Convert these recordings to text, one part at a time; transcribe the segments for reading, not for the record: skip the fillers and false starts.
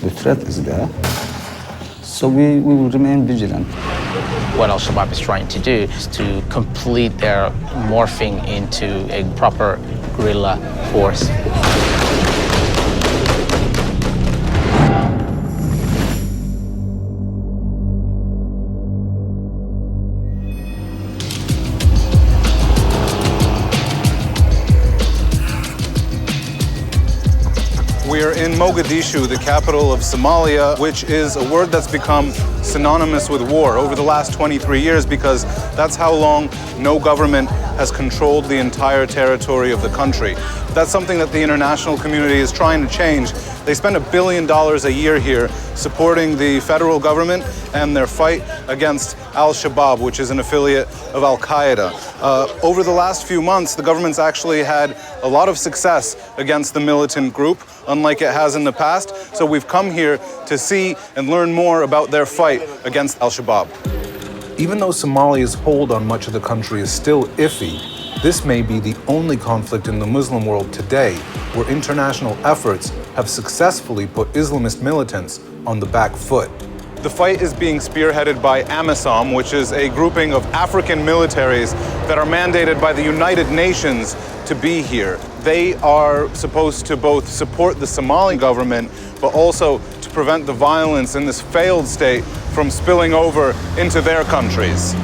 The threat is there, so we will remain vigilant. What Al-Shabaab is trying to do is to complete their morphing into a proper guerrilla force. We are in Mogadishu, the capital of Somalia, which is a word that's become synonymous with war over the last 23 years because that's how long no government has controlled the entire territory of the country. That's something that the international community is trying to change. They spend $1 billion a year here supporting the federal government and their fight against Al-Shabaab, which is an affiliate of Al-Qaeda. Over the last few months, the government's actually had a lot of success against the militant group, unlike it has in the past. So we've come here to see and learn more about their fight against Al-Shabaab. Even though Somalia's hold on much of the country is still iffy, this may be the only conflict in the Muslim world today where international efforts have successfully put Islamist militants on the back foot. The fight is being spearheaded by AMISOM, which is a grouping of African militaries that are mandated by the United Nations to be here. They are supposed to both support the Somali government, but also to prevent the violence in this failed state from spilling over into their countries.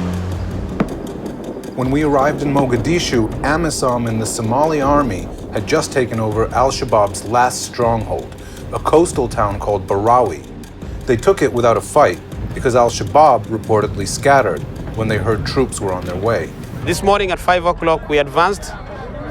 When we arrived in Mogadishu, AMISOM and the Somali army had just taken over Al-Shabaab's last stronghold, a coastal town called Barawi. They took it without a fight because Al-Shabaab reportedly scattered when they heard troops were on their way. This morning at 5 o'clock we advanced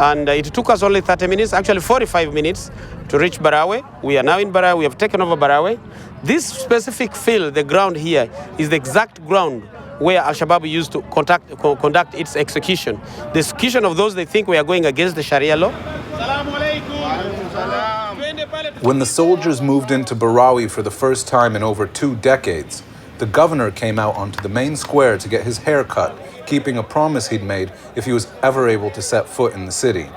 and it took us only 30 minutes, actually 45 minutes to reach Barawi. We are now in Barawi, we have taken over Barawi. This specific field, the ground here, is the exact ground where Al-Shabaab used to conduct its execution. The execution of those they think we are going against the Sharia law. When the soldiers moved into Barawi for the first time in over 2 decades, the governor came out onto the main square to get his hair cut, keeping a promise he'd made if he was ever able to set foot in the city.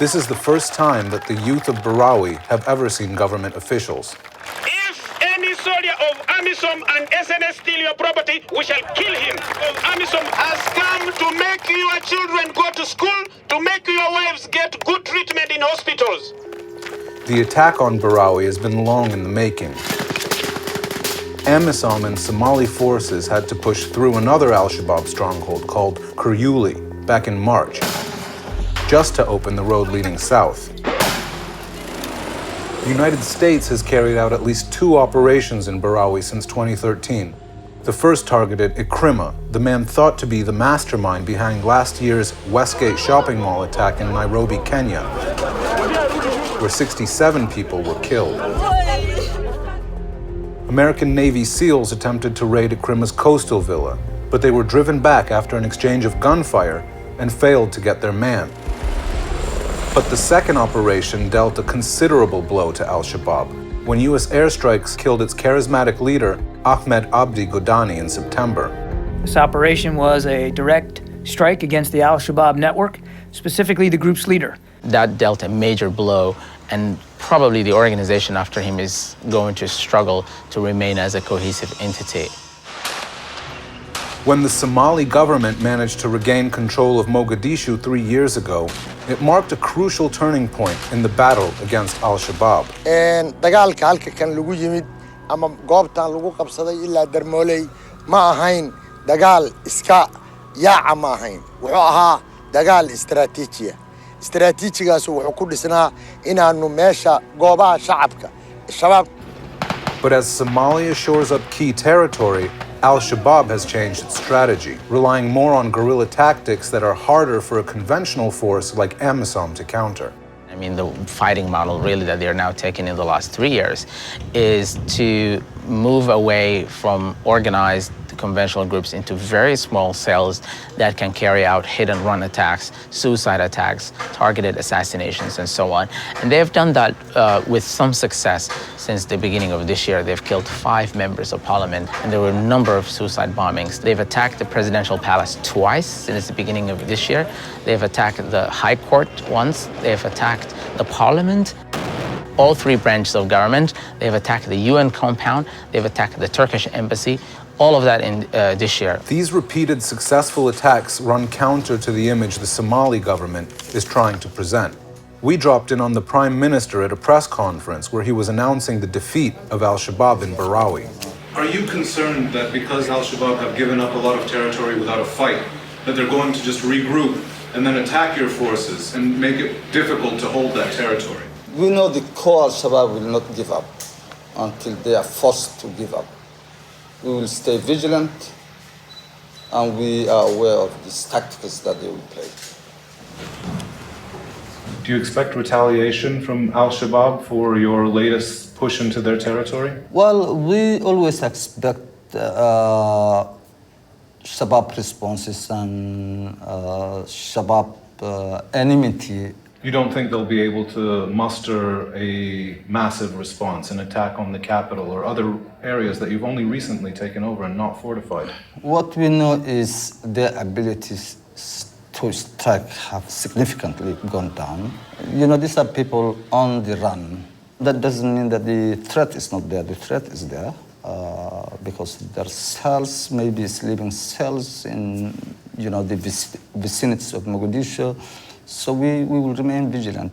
This is the first time that the youth of Barawi have ever seen government officials. If any soldier of AMISOM and SNS steal your property, we shall kill him. AMISOM has come to make your children go to school, to make your wives get good treatment in hospitals. The attack on Barawi has been long in the making. AMISOM and Somali forces had to push through another Al-Shabaab stronghold called Kuryuli back in March, just to open the road leading south. The United States has carried out at least 2 operations in Barawi since 2013. The first targeted Ikrima, the man thought to be the mastermind behind last year's Westgate shopping mall attack in Nairobi, Kenya, where 67 people were killed. American Navy SEALs attempted to raid Ikrima's coastal villa, but they were driven back after an exchange of gunfire and failed to get their man. But the second operation dealt a considerable blow to Al-Shabaab when U.S. airstrikes killed its charismatic leader, Ahmed Abdi Godani, in September. This operation was a direct strike against the Al-Shabaab network, specifically the group's leader. That dealt a major blow, and probably the organization after him is going to struggle to remain as a cohesive entity. When the Somali government managed to regain control of Mogadishu 3 years ago, it marked a crucial turning point in the battle against Al-Shabaab. dagaalka halka kan lagu yimid ama goobtan lagu qabsaday ilaa Darmooley ma ahayn dagaal iska yaaca ma ahayn wuxuu ahaa dagaal istaraatiijigaas wuxuu ku dhisnaa inaanu meesha goobaha shacabka shabaab. But as Somalia shores up key territory, Al-Shabaab has changed its strategy, relying more on guerrilla tactics that are harder for a conventional force like AMISOM to counter. I mean, the fighting model really that they're now taking in the last 3 years is to move away from organized conventional groups into very small cells that can carry out hit-and-run attacks, suicide attacks, targeted assassinations, and so on. And they've done that with some success since the beginning of this year. They've killed 5 members of parliament, and there were a number of suicide bombings. They've attacked the presidential palace twice since the beginning of this year. They've attacked the high court once. They've attacked the parliament. all three branches of government. They've attacked the UN compound. They've attacked the Turkish embassy. All of that in this year. These repeated successful attacks run counter to the image the Somali government is trying to present. We dropped in on the Prime Minister at a press conference where he was announcing the defeat of al-Shabaab in Barawi. Are you concerned that because al-Shabaab have given up a lot of territory without a fight, that they're going to just regroup and then attack your forces and make it difficult to hold that territory? We know the core al-Shabaab will not give up until they are forced to give up. We will stay vigilant, and we are aware of these tactics that they will play. Do you expect retaliation from al-Shabaab for your latest push into their territory? Well, we always expect Shabaab responses and Shabaab enmity. You don't think they'll be able to muster a massive response, an attack on the capital or other areas that you've only recently taken over and not fortified? What we know is their abilities to strike have significantly gone down. You know, these are people on the run. That doesn't mean that the threat is not there. The threat is there because there are cells, maybe sleeping cells in, you know, the vicinities of Mogadishu. So we will remain vigilant.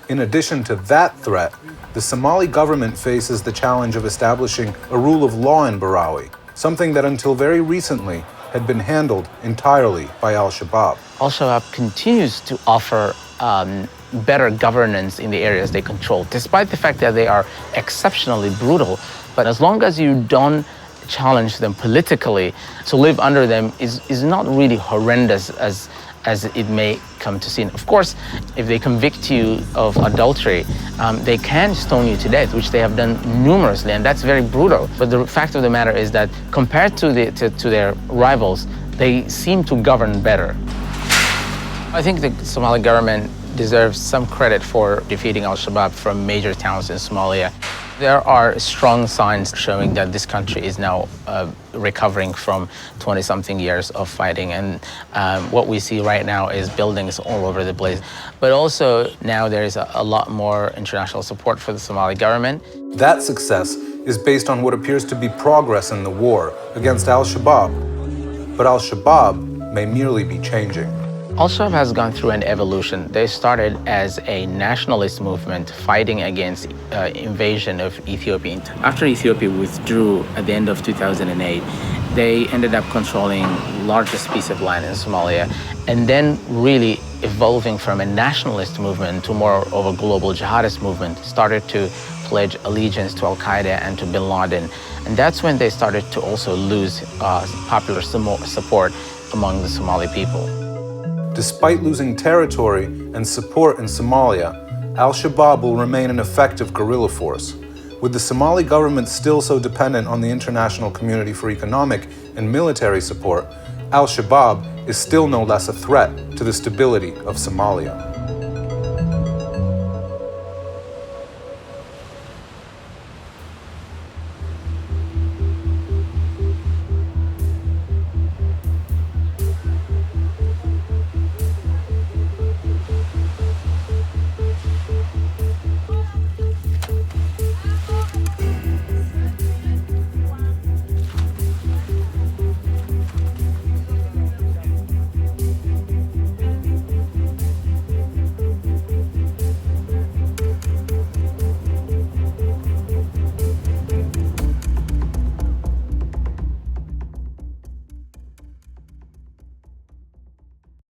In addition to that threat, the Somali government faces the challenge of establishing a rule of law in Barawi, something that until very recently had been handled entirely by al-Shabaab. Al-Shabaab continues to offer better governance in the areas they control, despite the fact that they are exceptionally brutal. But as long as you don't challenge them politically, to live under them is not really horrendous as it may come to seem. Of course, if they convict you of adultery, they can stone you to death, which they have done numerously, and that's very brutal. But the fact of the matter is that compared to their rivals, they seem to govern better. I think the Somali government deserves some credit for defeating al-Shabaab from major towns in Somalia. There are strong signs showing that this country is now recovering from 20-something years of fighting. And what we see right now is buildings all over the place. But also now there is a lot more international support for the Somali government. That success is based on what appears to be progress in the war against al-Shabaab. But al-Shabaab may merely be changing. Al-Shabaab has gone through an evolution. They started as a nationalist movement fighting against invasion of Ethiopia. After Ethiopia withdrew at the end of 2008, they ended up controlling the largest piece of land in Somalia, and then really evolving from a nationalist movement to more of a global jihadist movement, started to pledge allegiance to Al-Qaeda and to Bin Laden. And that's when they started to also lose popular support among the Somali people. Despite losing territory and support in Somalia, al-Shabaab will remain an effective guerrilla force. With the Somali government still so dependent on the international community for economic and military support, al-Shabaab is still no less a threat to the stability of Somalia.